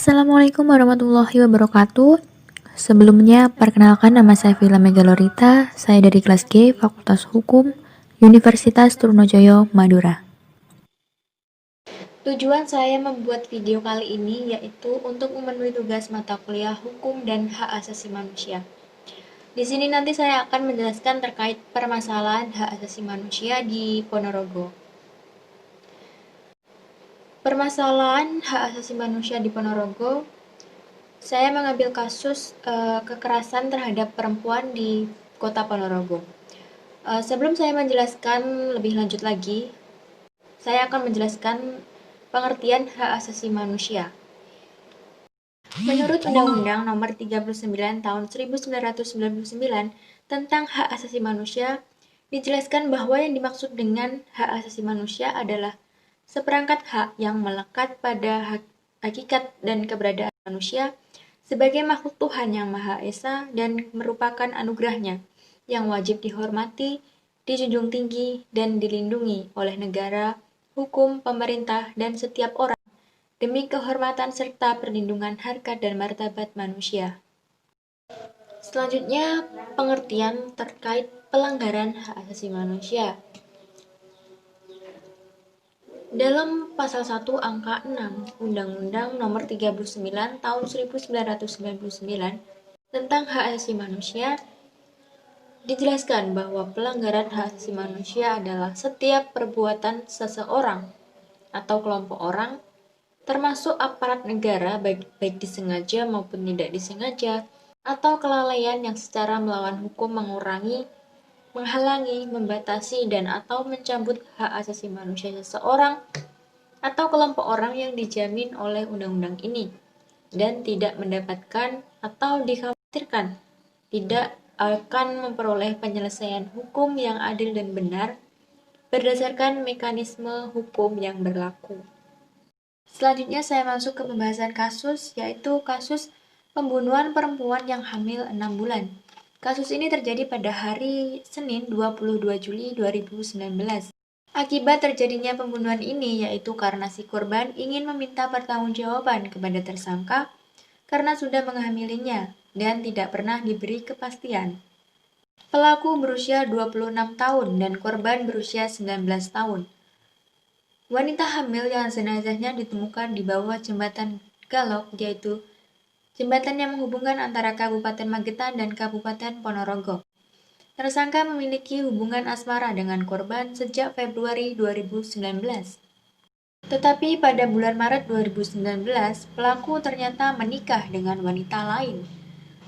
Assalamualaikum warahmatullahi wabarakatuh. Sebelumnya, perkenalkan nama saya Vila Megalorita. Saya dari kelas G, Fakultas Hukum, Universitas Trunojoyo, Madura. Tujuan saya membuat video kali ini yaitu untuk memenuhi tugas mata kuliah Hukum dan Hak Asasi Manusia. Di sini nanti saya akan menjelaskan terkait permasalahan hak asasi manusia di Ponorogo. Permasalahan hak asasi manusia di Ponorogo, saya mengambil kasus kekerasan terhadap perempuan di Kota Ponorogo. Sebelum saya menjelaskan lebih lanjut lagi, saya akan menjelaskan pengertian hak asasi manusia. Menurut Undang-Undang Nomor 39 Tahun 1999 tentang Hak Asasi Manusia, dijelaskan bahwa yang dimaksud dengan hak asasi manusia adalah seperangkat hak yang melekat pada hakikat dan keberadaan manusia sebagai makhluk Tuhan yang Maha Esa dan merupakan anugerahnya yang wajib dihormati, dijunjung tinggi, dan dilindungi oleh negara, hukum, pemerintah, dan setiap orang demi kehormatan serta perlindungan harkat dan martabat manusia. Selanjutnya, pengertian terkait pelanggaran hak asasi manusia. Dalam pasal 1 angka 6 Undang-Undang Nomor 39 Tahun 1999 tentang hak asasi manusia, dijelaskan bahwa pelanggaran hak asasi manusia adalah setiap perbuatan seseorang atau kelompok orang, termasuk aparat negara baik disengaja maupun tidak disengaja, atau kelalaian yang secara melawan hukum mengurangi, menghalangi, membatasi, dan atau mencabut hak asasi manusia seseorang atau kelompok orang yang dijamin oleh undang-undang ini dan tidak mendapatkan atau dikhawatirkan tidak akan memperoleh penyelesaian hukum yang adil dan benar berdasarkan mekanisme hukum yang berlaku. Selanjutnya saya masuk ke pembahasan kasus, yaitu kasus pembunuhan perempuan yang hamil 6 bulan. Kasus ini terjadi pada hari Senin 22 Juli 2019. Akibat terjadinya pembunuhan ini yaitu karena si korban ingin meminta pertanggungjawaban kepada tersangka karena sudah menghamilinya dan tidak pernah diberi kepastian. Pelaku berusia 26 tahun dan korban berusia 19 tahun. Wanita hamil yang jenazahnya ditemukan di bawah jembatan Galok, yaitu jembatan yang menghubungkan antara Kabupaten Magetan dan Kabupaten Ponorogo. Tersangka memiliki hubungan asmara dengan korban sejak Februari 2019. Tetapi pada bulan Maret 2019, pelaku ternyata menikah dengan wanita lain.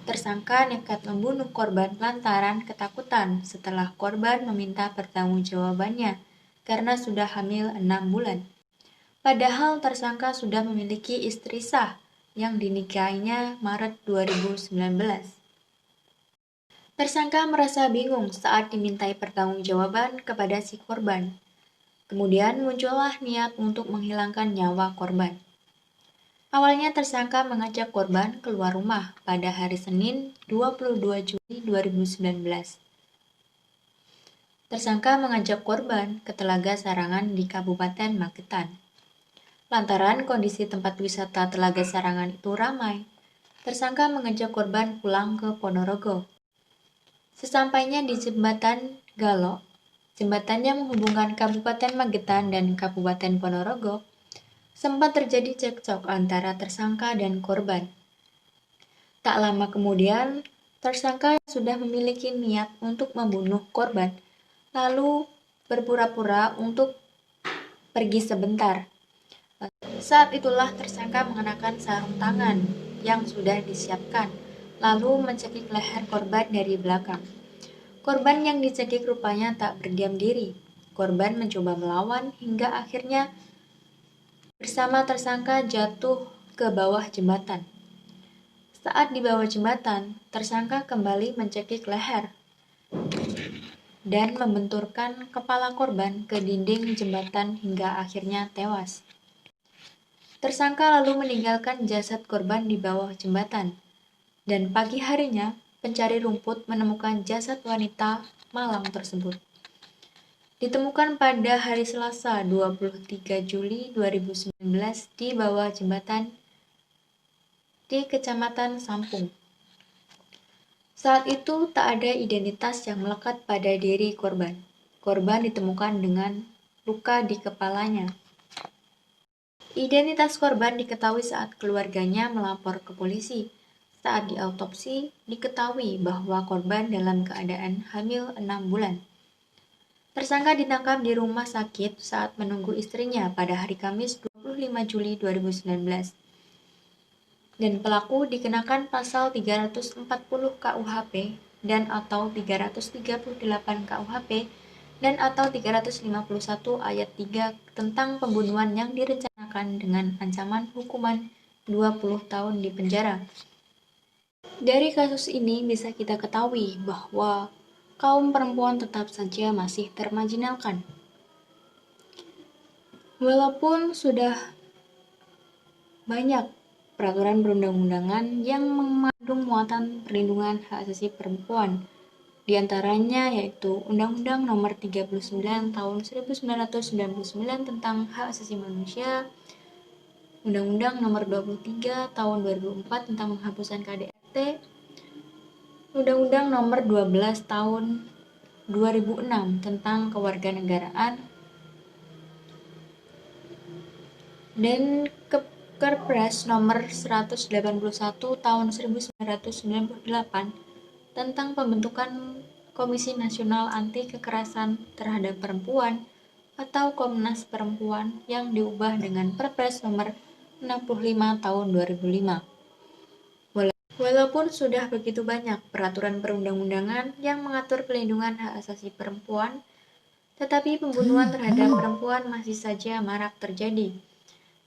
Tersangka nekat membunuh korban lantaran ketakutan setelah korban meminta pertanggungjawabannya karena sudah hamil 6 bulan. Padahal tersangka sudah memiliki istri sah yang dinikahinya Maret 2019. Tersangka merasa bingung saat dimintai pertanggungjawaban kepada si korban. Kemudian muncullah niat untuk menghilangkan nyawa korban. Awalnya tersangka mengajak korban keluar rumah pada hari Senin 22 Juli 2019. Tersangka mengajak korban ke Telaga Sarangan di Kabupaten Magetan. Lantaran kondisi tempat wisata Telaga Sarangan itu ramai, tersangka mengajak korban pulang ke Ponorogo. Sesampainya di jembatan Galok, jembatan yang menghubungkan Kabupaten Magetan dan Kabupaten Ponorogo, sempat terjadi cekcok antara tersangka dan korban. Tak lama kemudian, tersangka sudah memiliki niat untuk membunuh korban, lalu berpura-pura untuk pergi sebentar. Saat itulah tersangka mengenakan sarung tangan yang sudah disiapkan, lalu mencekik leher korban dari belakang. Korban yang dicekik rupanya tak berdiam diri. Korban mencoba melawan hingga akhirnya bersama tersangka jatuh ke bawah jembatan. Saat di bawah jembatan, tersangka kembali mencekik leher dan membenturkan kepala korban ke dinding jembatan hingga akhirnya tewas. Tersangka lalu meninggalkan jasad korban di bawah jembatan, dan pagi harinya pencari rumput menemukan jasad wanita malang tersebut. Ditemukan pada hari Selasa 23 Juli 2019 di bawah jembatan di Kecamatan Sampung. Saat itu tak ada identitas yang melekat pada diri korban. Korban ditemukan dengan luka di kepalanya. Identitas korban diketahui saat keluarganya melapor ke polisi. Saat diautopsi, diketahui bahwa korban dalam keadaan hamil 6 bulan. Tersangka ditangkap di rumah sakit saat menunggu istrinya pada hari Kamis 25 Juli 2019. Dan pelaku dikenakan pasal 340 KUHP dan atau 338 KUHP dan atau 351 ayat 3 tentang pembunuhan yang direncanakan dengan ancaman hukuman 20 tahun di penjara. Dari kasus ini bisa kita ketahui bahwa kaum perempuan tetap saja masih termarginalkan. Walaupun sudah banyak peraturan perundang-undangan yang mengandung muatan perlindungan hak asasi perempuan, di antaranya yaitu Undang-Undang Nomor 39 Tahun 1999 tentang Hak Asasi Manusia, Undang-Undang Nomor 23 Tahun 2004 tentang penghapusan KDRT, Undang-Undang Nomor 12 Tahun 2006 tentang Kewarganegaraan, dan Kepres Nomor 181 Tahun 1998 tentang pembentukan Komisi Nasional Anti Kekerasan Terhadap Perempuan atau Komnas Perempuan yang diubah dengan Perpres Nomor 65 Tahun 2005. Walaupun sudah begitu banyak peraturan perundang-undangan yang mengatur pelindungan hak asasi perempuan, tetapi pembunuhan terhadap perempuan masih saja marak terjadi.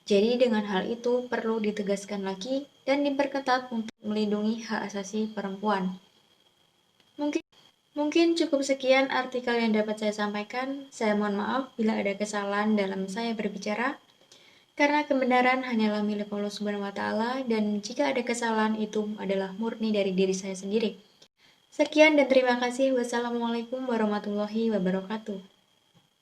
Jadi dengan hal itu perlu ditegaskan lagi dan diperketat untuk melindungi hak asasi perempuan. Mungkin cukup sekian artikel yang dapat saya sampaikan. Saya mohon maaf bila ada kesalahan dalam saya berbicara. Karena kebenaran hanyalah milik Allah Subhanahu wa Ta'ala, dan jika ada kesalahan itu adalah murni dari diri saya sendiri. Sekian dan terima kasih. Wassalamualaikum warahmatullahi wabarakatuh.